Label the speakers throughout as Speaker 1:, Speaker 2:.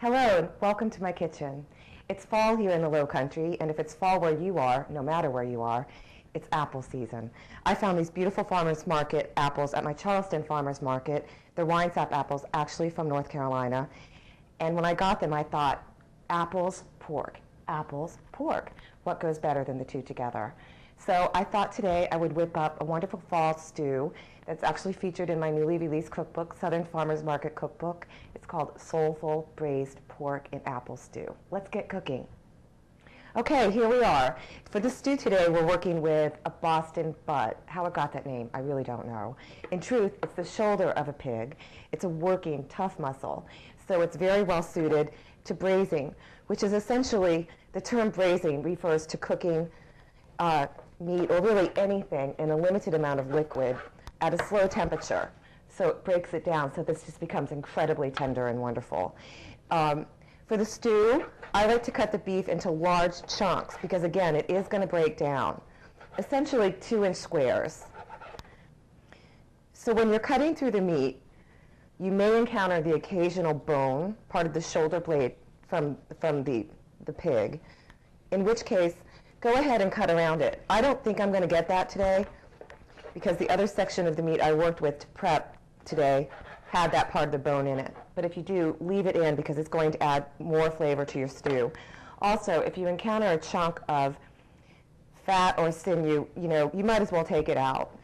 Speaker 1: Hello and welcome to my kitchen. It's fall here in the Low Country, and if it's fall where you are, no matter where you are, it's apple season. I found these beautiful farmers market apples at my Charleston farmers market. They're Winesap apples, actually from North Carolina. And when I got them, I thought, apples, pork, apples, pork. What goes better than the two together? So I thought today I would whip up a wonderful fall stew that's actually featured in my newly released cookbook, Southern Farmers Market Cookbook. It's called Soulful Braised Pork and Apple Stew. Let's get cooking. Okay, here we are. For the stew today, we're working with a Boston butt. How it got that name, I really don't know. In truth, it's the shoulder of a pig. It's a working, tough muscle. So it's very well suited to braising, which is essentially, the term braising refers to cooking meat or really anything in a limited amount of liquid at a slow temperature. So it breaks it down, so this just becomes incredibly tender and wonderful. For the stew, I like to cut the beef into large chunks because, again, it is going to break down, essentially 2-inch squares. So when you're cutting through the meat, you may encounter the occasional bone, part of the shoulder blade from the pig, in which case, go ahead and cut around it. I don't think I'm going to get that today because the other section of the meat I worked with to prep today had that part of the bone in it. But if you do, leave it in because it's going to add more flavor to your stew. Also, if you encounter a chunk of fat or sinew, you might as well take it out.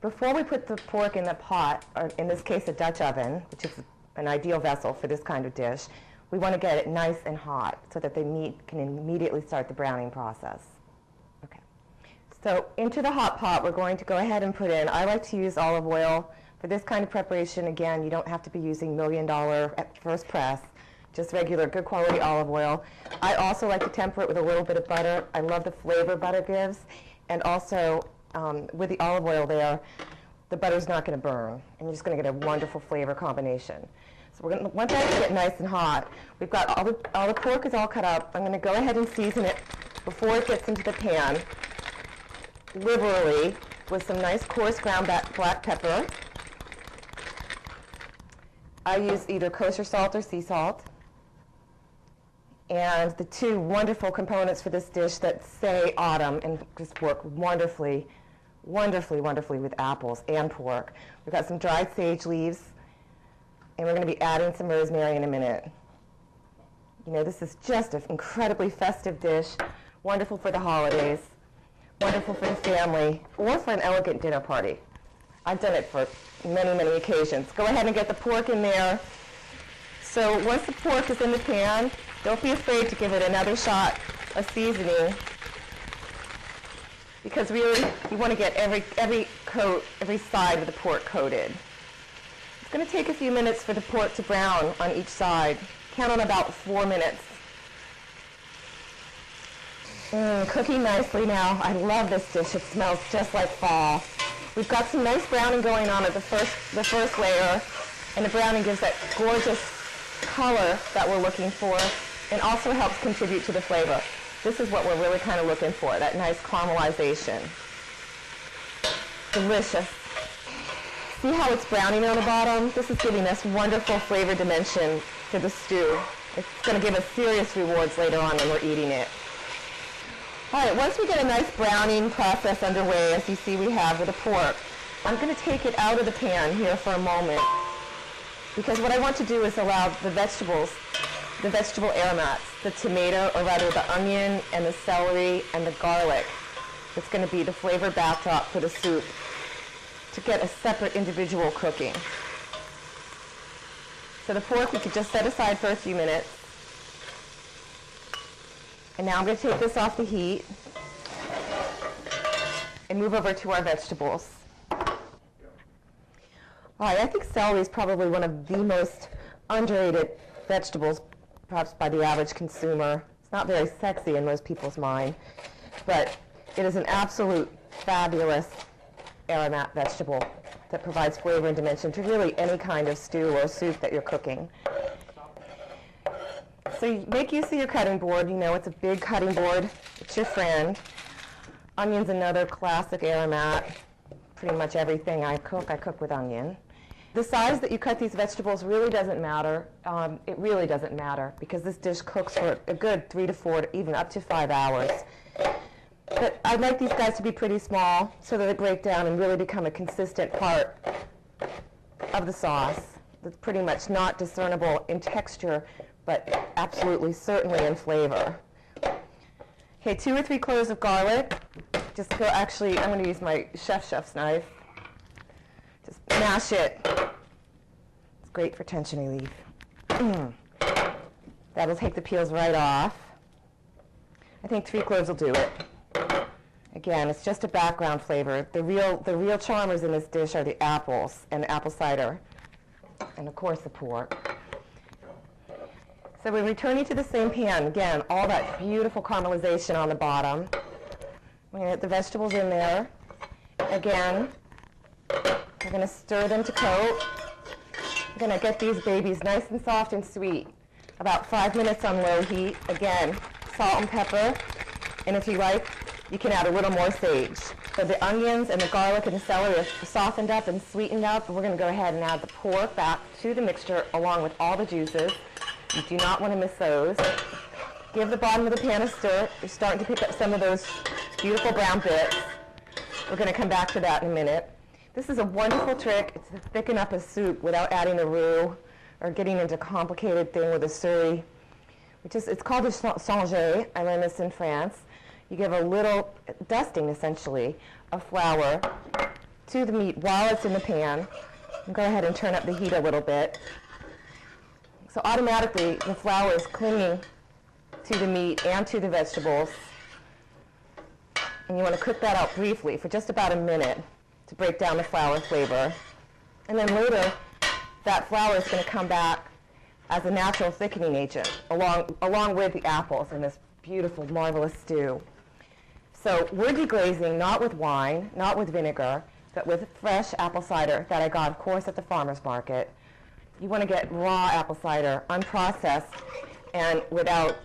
Speaker 1: Before we put the pork in the pot, or in this case a Dutch oven, which is an ideal vessel for this kind of dish, we want to get it nice and hot so that the meat can immediately start the browning process. Okay. So into the hot pot, we're going to go ahead and put in, I like to use olive oil. For this kind of preparation, again, you don't have to be using $1 million at first press, just regular good quality olive oil. I also like to temper it with a little bit of butter. I love the flavor butter gives. And also, with the olive oil there, the butter's not going to burn. And you're just going to get a wonderful flavor combination. So we're going to want that to get nice and hot. We've got all the pork is all cut up. I'm going to go ahead and season it before it gets into the pan, liberally, with some nice coarse ground black pepper. I use either kosher salt or sea salt. And the two wonderful components for this dish that say autumn and just work wonderfully, wonderfully, wonderfully with apples and pork. We've got some dried sage leaves. And we're going to be adding some rosemary in a minute. This is just an incredibly festive dish, wonderful for the holidays, wonderful for the family, or for an elegant dinner party. I've done it for many, many occasions. Go ahead and get the pork in there. So once the pork is in the pan, don't be afraid to give it another shot of seasoning, because really you want to get every side of the pork coated. It's going to take a few minutes for the pork to brown on each side. Count on about 4 minutes. Cooking nicely now. I love this dish. It smells just like fall. We've got some nice browning going on at the first layer, and the browning gives that gorgeous color that we're looking for and also helps contribute to the flavor. This is what we're really kind of looking for, that nice caramelization. Delicious. See how it's browning on the bottom? This is giving us wonderful flavor dimension to the stew. It's going to give us serious rewards later on when we're eating it. All right, once we get a nice browning process underway, as you see we have with the pork, I'm going to take it out of the pan here for a moment, because what I want to do is allow the vegetable aromats, the tomato, or rather the onion and the celery and the garlic, that's going to be the flavor backdrop for the soup, to get a separate individual cooking. So the pork we could just set aside for a few minutes. And now I'm going to take this off the heat and move over to our vegetables. All right, I think celery is probably one of the most underrated vegetables, perhaps by the average consumer. It's not very sexy in most people's mind, but it is an absolute fabulous aromat vegetable that provides flavor and dimension to really any kind of stew or soup that you're cooking. So you make use of your cutting board. It's a big cutting board. It's your friend. Onion's another classic aromat. Pretty much everything I cook with onion. The size that you cut these vegetables really doesn't matter. It really doesn't matter because this dish cooks for a good 3 to 4, even up to 5 hours. But I'd like these guys to be pretty small so that they break down and really become a consistent part of the sauce that's pretty much not discernible in texture, but absolutely certainly in flavor. Okay, 2 or 3 cloves of garlic. Just go, actually, I'm going to use my chef's knife. Just mash it. It's great for tensione leaf. That'll take the peels right off. I think 3 cloves will do it. Again, it's just a background flavor. The real charmers in this dish are the apples and the apple cider, and of course the pork. So we're returning to the same pan. Again, all that beautiful caramelization on the bottom. We're going to get the vegetables in there. Again, we're going to stir them to coat. We're going to get these babies nice and soft and sweet. About 5 minutes on low heat. Again, salt and pepper. And if you like, you can add a little more sage. So the onions and the garlic and the celery are softened up and sweetened up. We're going to go ahead and add the pork back to the mixture along with all the juices. You do not want to miss those. Give the bottom of the pan a stir. You're starting to pick up some of those beautiful brown bits. We're going to come back to that in a minute. This is a wonderful trick. It's to thicken up a soup without adding a roux or getting into a complicated thing with a surry. It's called a sanger. I learned this in France. You give a little dusting, essentially, of flour to the meat while it's in the pan. And go ahead and turn up the heat a little bit. So automatically, the flour is clinging to the meat and to the vegetables. And you want to cook that out briefly for just about a minute to break down the flour flavor. And then later, that flour is going to come back as a natural thickening agent along with the apples in this beautiful, marvelous stew. So we're deglazing not with wine, not with vinegar, but with fresh apple cider that I got, of course, at the farmer's market. You want to get raw apple cider, unprocessed, and without,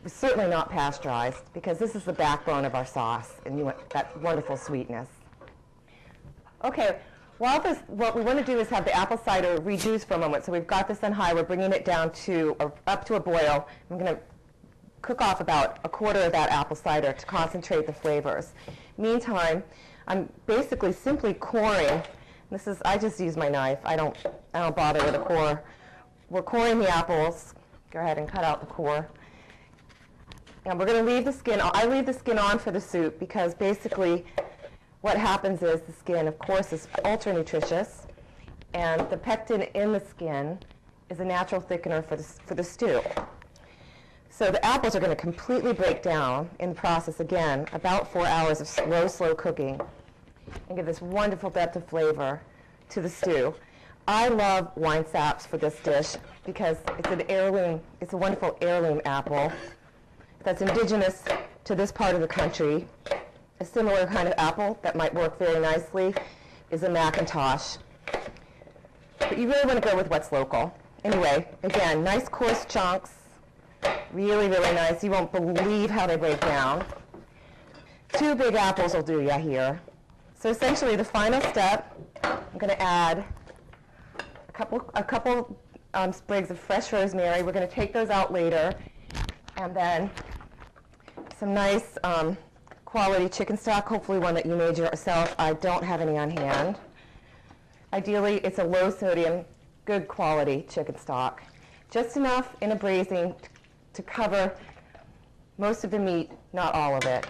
Speaker 1: certainly not pasteurized, because this is the backbone of our sauce, and you want that wonderful sweetness. Okay, what we want to do is have the apple cider reduce for a moment. So we've got this on high. We're bringing it down to, up to a boil. I'm going to cook off about a quarter of that apple cider to concentrate the flavors. Meantime, I'm basically simply coring. I just use my knife. I don't bother with a core. We're coring the apples. Go ahead and cut out the core. And we're going to leave the skin. I leave the skin on for the soup because basically what happens is the skin, of course, is ultra nutritious, and the pectin in the skin is a natural thickener for the stew. So the apples are going to completely break down in the process, again, about 4 hours of slow cooking, and give this wonderful depth of flavor to the stew. I love Winesaps for this dish because it's an heirloom, it's a wonderful heirloom apple that's indigenous to this part of the country. A similar kind of apple that might work very nicely is a Macintosh. But you really want to go with what's local. Anyway, again, nice coarse chunks. Really, really nice. You won't believe how they break down. 2 big apples will do ya here. So essentially the final step, I'm going to add a couple sprigs of fresh rosemary. We're going to take those out later. And then some nice quality chicken stock, hopefully one that you made yourself. I don't have any on hand. Ideally, it's a low sodium, good quality chicken stock. Just enough in a braising to cover most of the meat, not all of it.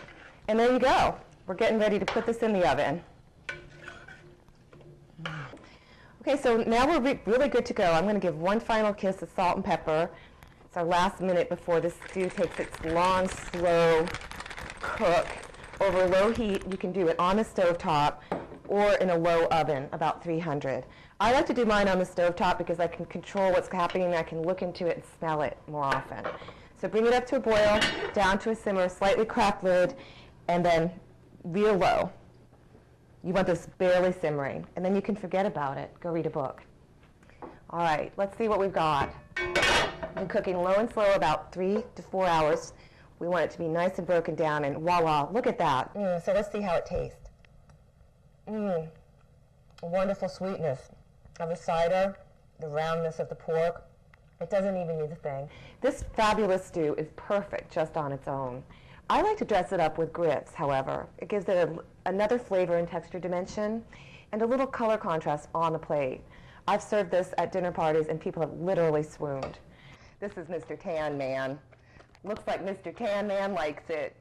Speaker 1: And there you go. We're getting ready to put this in the oven. Okay, so now we're really good to go. I'm going to give one final kiss of salt and pepper. It's our last minute before this stew takes its long, slow cook over low heat. You can do it on the stovetop or in a low oven, about 300. I like to do mine on the stovetop because I can control what's happening. I can look into it and smell it more often. So bring it up to a boil, down to a simmer, slightly cracked lid, and then real low. You want this barely simmering, and then you can forget about it. Go read a book. All right, let's see what we've got. Been cooking low and slow about 3 to 4 hours. We want it to be nice and broken down, and voila, look at that. So let's see how it tastes. Wonderful sweetness. of the cider, the roundness of the pork. It doesn't even need a thing. This fabulous stew is perfect just on its own. I like to dress it up with grits, however. It gives it another flavor and texture dimension and a little color contrast on the plate. I've served this at dinner parties and people have literally swooned. This is Mr. Tann Mann. Looks like Mr. Tann Mann likes it.